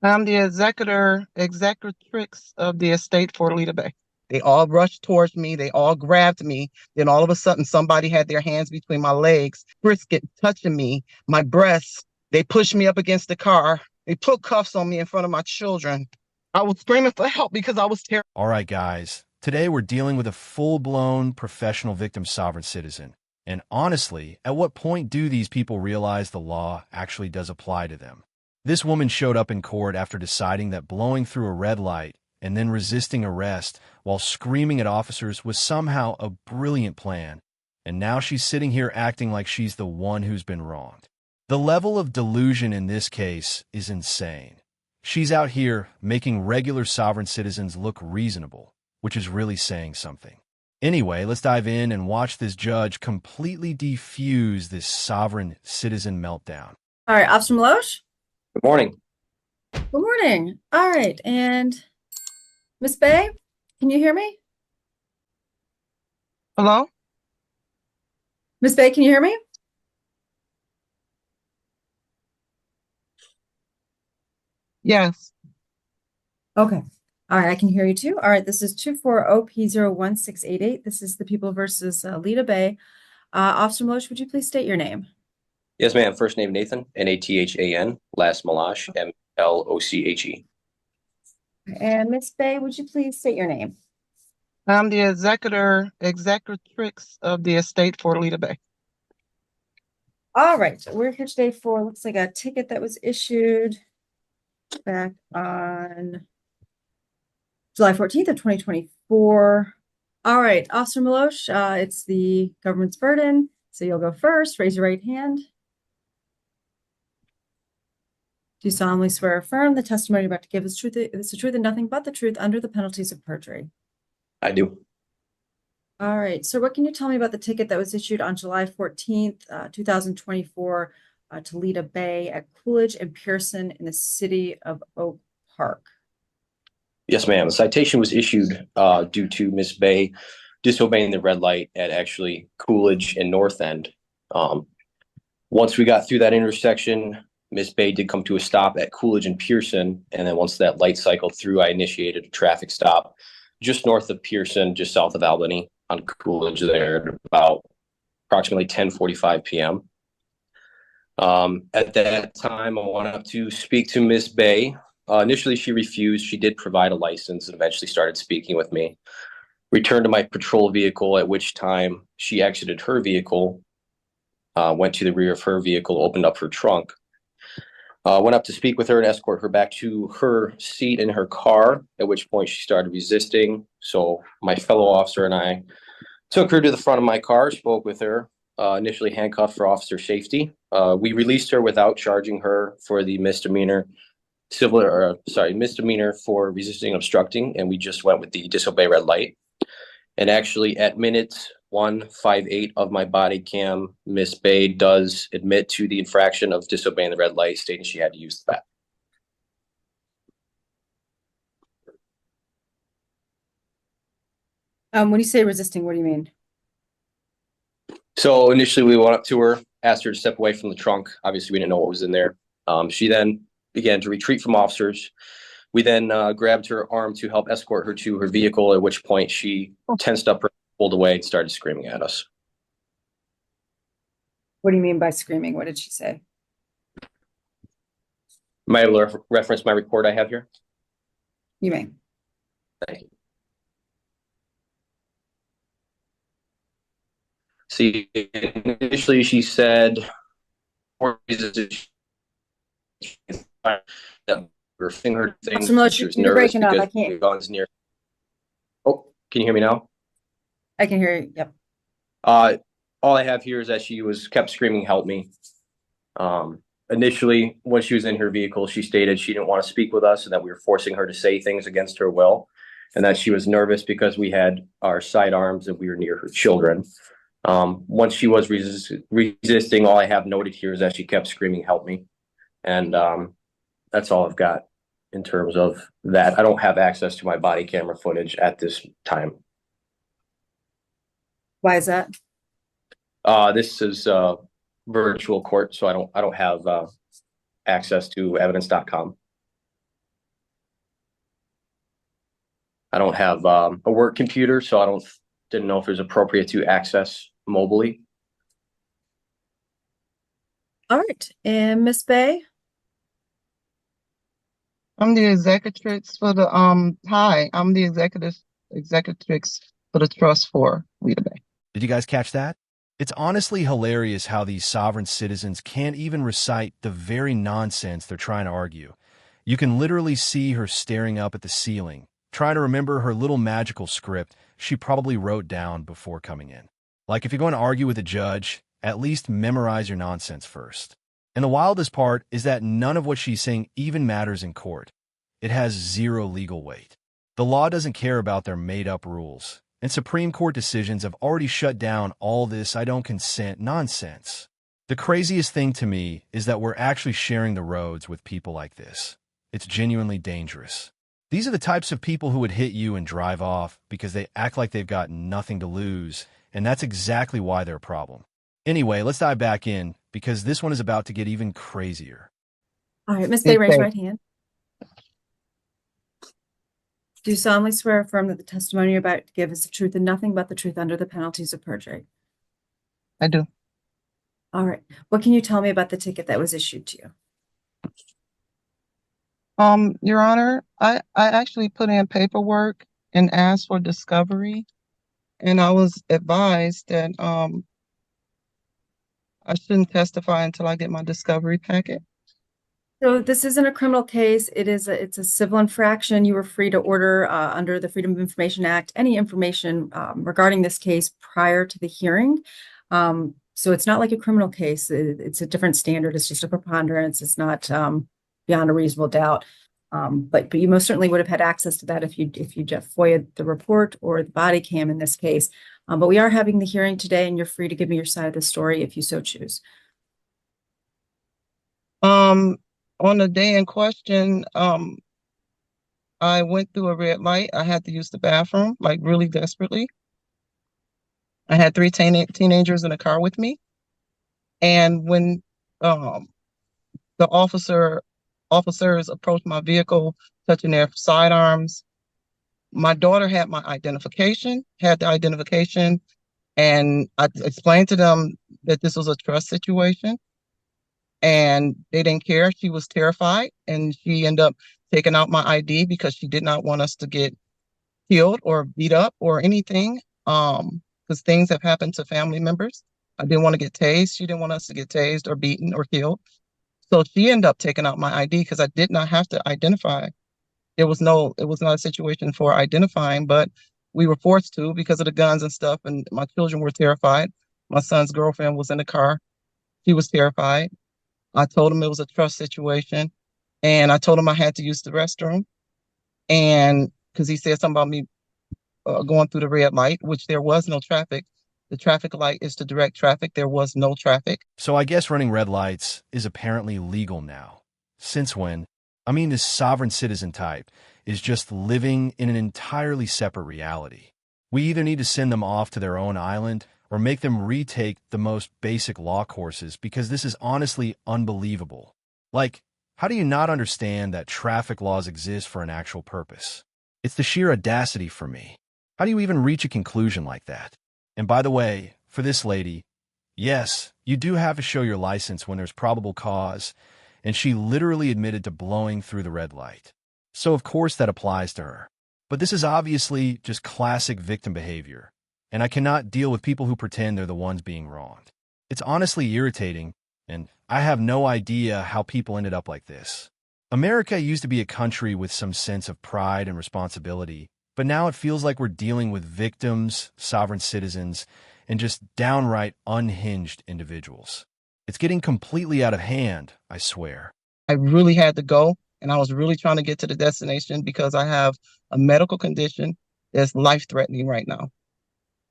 I'm the executrix of the estate for Lita Bay. They all rushed towards me. They all grabbed me. Then all of a sudden, somebody had their hands between my legs, brisket touching me, my breasts. They pushed me up against the car. They put cuffs on me in front of my children. I was screaming for help because I was terrified. All right, guys. Today we're dealing with a full-blown professional victim sovereign citizen. And honestly, at what point do these people realize the law actually does apply to them? This woman showed up in court after deciding that blowing through a red light and then resisting arrest while screaming at officers was somehow a brilliant plan. And now she's sitting here acting like she's the one who's been wronged. The level of delusion in this case is insane. She's out here making regular sovereign citizens look reasonable, which is really saying something. Anyway, let's dive in and watch this judge completely defuse this sovereign citizen meltdown. All right, Officer Malosh? Good morning. Good morning. All right, and Miss Bay, can you hear me? Hello? Miss Bay, can you hear me? Yes. Okay. All right, I can hear you too. All right, this is 240P01688. This is the People versus Lita Bay. Officer Malosh, would you please state your name? Yes, ma'am. First name Nathan, Nathan. Last Malosh, Mloche. And Miss Bay, would you please state your name? I'm the executrix of the estate for Lita Bay. All right, so we're here today for, looks like a ticket that was issued back on July 14th of 2024. All right, Officer Malosh, it's the government's burden. So you'll go first. Raise your right hand. Do you solemnly swear or affirm the testimony you're about to give is the truth and nothing but the truth under the penalties of perjury? I do. All right, so what can you tell me about the ticket that was issued on July 14th, 2024 to Lita Bay at Coolidge and Pearson in the city of Oak Park? Yes, ma'am. The citation was issued due to Miss Bay disobeying the red light at actually Coolidge and North End. Once we got through that intersection, Miss Bay did come to a stop at Coolidge and Pearson. And then once that light cycled through, I initiated a traffic stop just north of Pearson, just south of Albany on Coolidge there at about approximately 10:45 p.m. At that time, I went up to speak to Miss Bay. Initially, she refused. She did provide a license and eventually started speaking with me. Returned to my patrol vehicle, at which time she exited her vehicle, went to the rear of her vehicle, opened up her trunk. Went up to speak with her and escort her back to her seat in her car, at which point she started resisting. So my fellow officer and I took her to the front of my car, spoke with her, initially handcuffed for officer safety. We released her without charging her for the misdemeanor for resisting and obstructing, and we just went with the disobey red light. And actually at minute 158 of my body cam, Miss Bay does admit to the infraction of disobeying the red light, stating she had to use the bathroom. When you say resisting, what do you mean? So initially we went up to her, asked her to step away from the trunk. Obviously we didn't know what was in there. She then began to retreat from officers. We then grabbed her arm to help escort her to her vehicle, at which point she tensed up, pulled away, and started screaming at us. What do you mean by screaming? What did she say? Am I able to reference my report I have here? You may. Thank you. See, initially she said, her finger things. She was nervous because the gun's near. Oh, can you hear me now? I can hear you. Yep. All I have here is that she kept screaming, "Help me." Initially, when she was in her vehicle, she stated she didn't want to speak with us and that we were forcing her to say things against her will, and that she was nervous because we had our sidearms and we were near her children. Once she was resisting, all I have noted here is that she kept screaming, "Help me." And that's all I've got in terms of that. I don't have access to my body camera footage at this time. Why is that? This is virtual court, so I don't have access to evidence.com. I don't have a work computer, so didn't know if it was appropriate to access mobily. All right, and Miss Bay? I'm the executrix for the I'm the executrix for the trust for Lita Bay. Did you guys catch that? It's honestly hilarious how these sovereign citizens can't even recite the very nonsense they're trying to argue. You can literally see her staring up at the ceiling, trying to remember her little magical script she probably wrote down before coming in. Like, if you're going to argue with a judge, at least memorize your nonsense first. And the wildest part is that none of what she's saying even matters in court. It has zero legal weight. The law doesn't care about their made-up rules, and Supreme Court decisions have already shut down all this "I don't consent" nonsense. The craziest thing to me is that we're actually sharing the roads with people like this. It's genuinely dangerous. These are the types of people who would hit you and drive off because they act like they've got nothing to lose, and that's exactly why they're a problem. Anyway, let's dive back in, because this one is about to get even crazier. All right, Miss Bay, raise your right hand. Do you solemnly swear or affirm that the testimony you're about to give is the truth and nothing but the truth under the penalties of perjury? I do. All right. What can you tell me about the ticket that was issued to you? Your Honor, I actually put in paperwork and asked for discovery, and I was advised that I shouldn't testify until I get my discovery packet. So this isn't a criminal case. It's a civil infraction. You were free to order under the Freedom of Information Act any information regarding this case prior to the hearing. So it's not like a criminal case. It's a different standard. It's just a preponderance. It's not beyond a reasonable doubt. But you most certainly would have had access to that if you just FOIA'd the report or the body cam in this case. But we are having the hearing today, and you're free to give me your side of the story if you so choose. On the day in question, I went through a red light. I had to use the bathroom, like really desperately. I had 3 teenagers in a car with me. And when the officers approached my vehicle, touching their sidearms, my daughter had the identification, and I explained to them that this was a trust situation. And they didn't care. She was terrified, and she ended up taking out my ID because she did not want us to get killed or beat up or anything, because things have happened to family members. I didn't want to get tased. She didn't want us to get tased or beaten or killed. So she ended up taking out my ID because I did not have to identify. It was not a situation for identifying, but we were forced to because of the guns and stuff, and my children were terrified. My son's girlfriend was in the car. She was terrified. I told him it was a trust situation, and I told him I had to use the restroom, and because he said something about me going through the red light, which there was no traffic. The traffic light is to direct traffic. There was no traffic. So I guess running red lights is apparently legal now. Since when? I mean, this sovereign citizen type is just living in an entirely separate reality. We either need to send them off to their own island or make them retake the most basic law courses, because this is honestly unbelievable. Like, how do you not understand that traffic laws exist for an actual purpose? It's the sheer audacity for me. How do you even reach a conclusion like that? And by the way, for this lady, yes, you do have to show your license when there's probable cause, and she literally admitted to blowing through the red light. So of course that applies to her. But this is obviously just classic victim behavior, and I cannot deal with people who pretend they're the ones being wronged. It's honestly irritating, and I have no idea how people ended up like this. America used to be a country with some sense of pride and responsibility, but now it feels like we're dealing with victims, sovereign citizens, and just downright unhinged individuals. It's getting completely out of hand, I swear. I really had to go, and I was really trying to get to the destination because I have a medical condition that's life-threatening right now.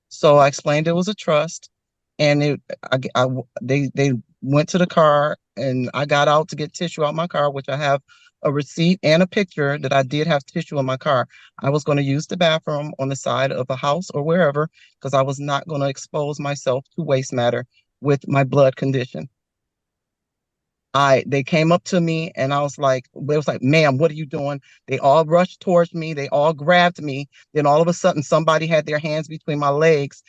So I explained it was a trust, and they went to the car, and I got out to get tissue out my car, which I have a receipt and a picture that I did have tissue in my car. I was going to use the bathroom on the side of a house or wherever because I was not going to expose myself to waste matter with my blood condition. They came up to me and I was like, it was like, ma'am, what are you doing? They all rushed towards me. They all grabbed me. Then all of a sudden, somebody had their hands between my legs,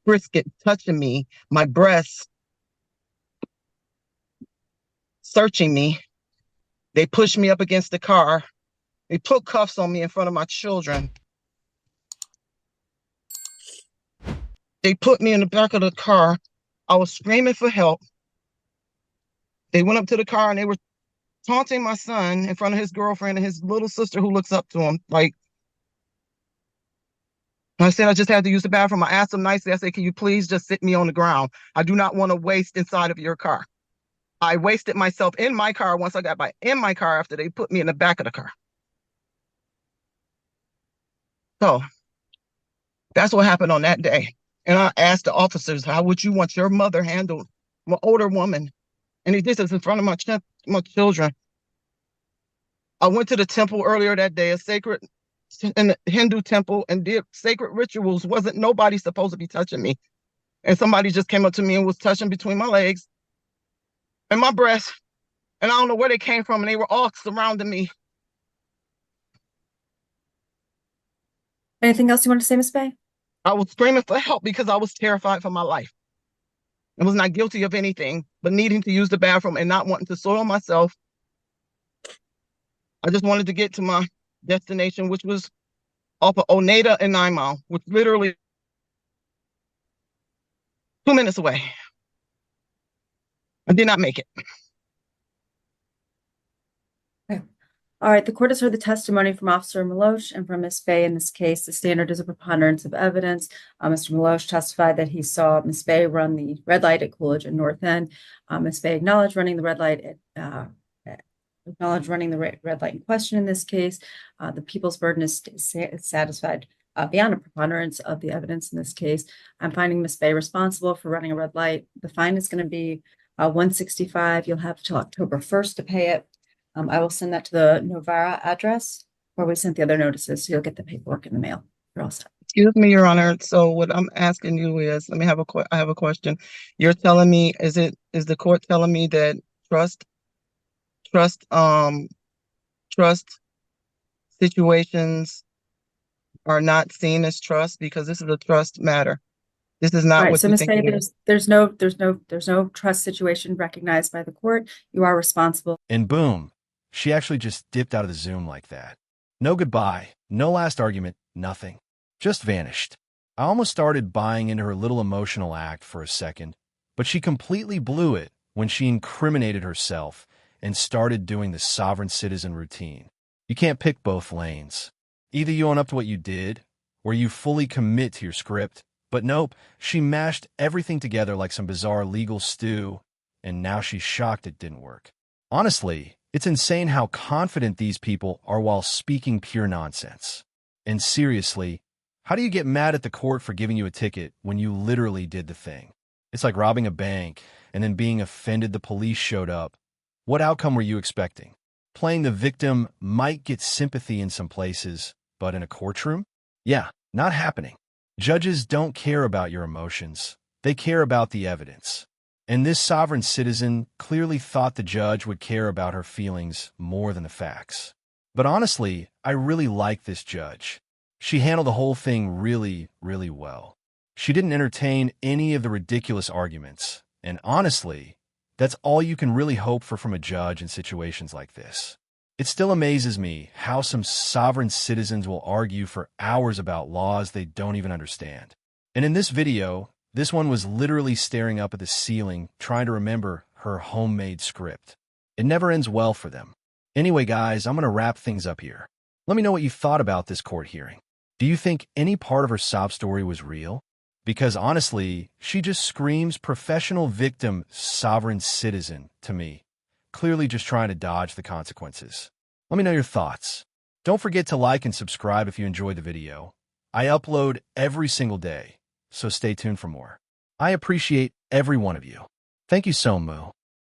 brisket touching me, my breasts, searching me. They pushed me up against the car. They put cuffs on me in front of my children. They put me in the back of the car. I was screaming for help. They went up to the car and they were taunting my son in front of his girlfriend and his little sister who looks up to him. Like, I said, I just had to use the bathroom. I asked them nicely. I said, can you please just sit me on the ground? I do not want to waste inside of your car. I wasted myself in my car once I got back in my car after they put me in the back of the car. So that's what happened on that day. And I asked the officers, how would you want your mother handled? I'm an older woman. And he did this in front of my children. I went to the temple earlier that day, in the Hindu temple, and did sacred rituals. Wasn't nobody supposed to be touching me. And somebody just came up to me and was touching between my legs and my breast. And I don't know where they came from. And they were all surrounding me. Anything else you want to say, Ms. Bay? I was screaming for help because I was terrified for my life. I was not guilty of anything, but needing to use the bathroom and not wanting to soil myself. I just wanted to get to my destination, which was off of Oneida and 9 Mile, which literally 2 minutes away. I did not make it. Okay. All right, the court has heard the testimony from Officer Milosh and from Ms. Bay in this case. The standard is a preponderance of evidence. Mr. Milosh testified that he saw Ms. Bay run the red light at Coolidge and North End. Ms. Bay acknowledged running the red light in question in this case. The people's burden is satisfied beyond a preponderance of the evidence in this case. I'm finding Ms. Bay responsible for running a red light. The fine is going to be $165. You'll have till October 1st to pay it. I will send that to the Novara address where we sent the other notices, so you'll get the paperwork in the mail. You're all set. Excuse me, Your Honor. So what I'm asking you is, I have a question. You're telling me, is the court telling me that trust situations are not seen as trust because this is a trust matter? This is not Right, what so you Ms. think Bay, it is. there's no trust situation recognized by the court. You are responsible. And boom, she actually just dipped out of the Zoom like that. No goodbye, no last argument, nothing. Just vanished. I almost started buying into her little emotional act for a second, but she completely blew it when she incriminated herself and started doing the sovereign citizen routine. You can't pick both lanes. Either you own up to what you did, or you fully commit to your script. But nope, she mashed everything together like some bizarre legal stew, and now she's shocked it didn't work. Honestly, it's insane how confident these people are while speaking pure nonsense. And seriously, how do you get mad at the court for giving you a ticket when you literally did the thing? It's like robbing a bank and then being offended the police showed up. What outcome were you expecting? Playing the victim might get sympathy in some places, but in a courtroom? Yeah, not happening. Judges don't care about your emotions. They care about the evidence. And this sovereign citizen clearly thought the judge would care about her feelings more than the facts. But honestly, I really like this judge. She handled the whole thing really, really well. She didn't entertain any of the ridiculous arguments. And honestly, that's all you can really hope for from a judge in situations like this. It still amazes me how some sovereign citizens will argue for hours about laws they don't even understand. And in this video, this one was literally staring up at the ceiling, trying to remember her homemade script. It never ends well for them. Anyway, guys, I'm going to wrap things up here. Let me know what you thought about this court hearing. Do you think any part of her sob story was real? Because honestly, she just screams professional victim, sovereign citizen to me. Clearly just trying to dodge the consequences. Let me know your thoughts. Don't forget to like and subscribe if you enjoyed the video. I upload every single day, so stay tuned for more. I appreciate every one of you. Thank you so much.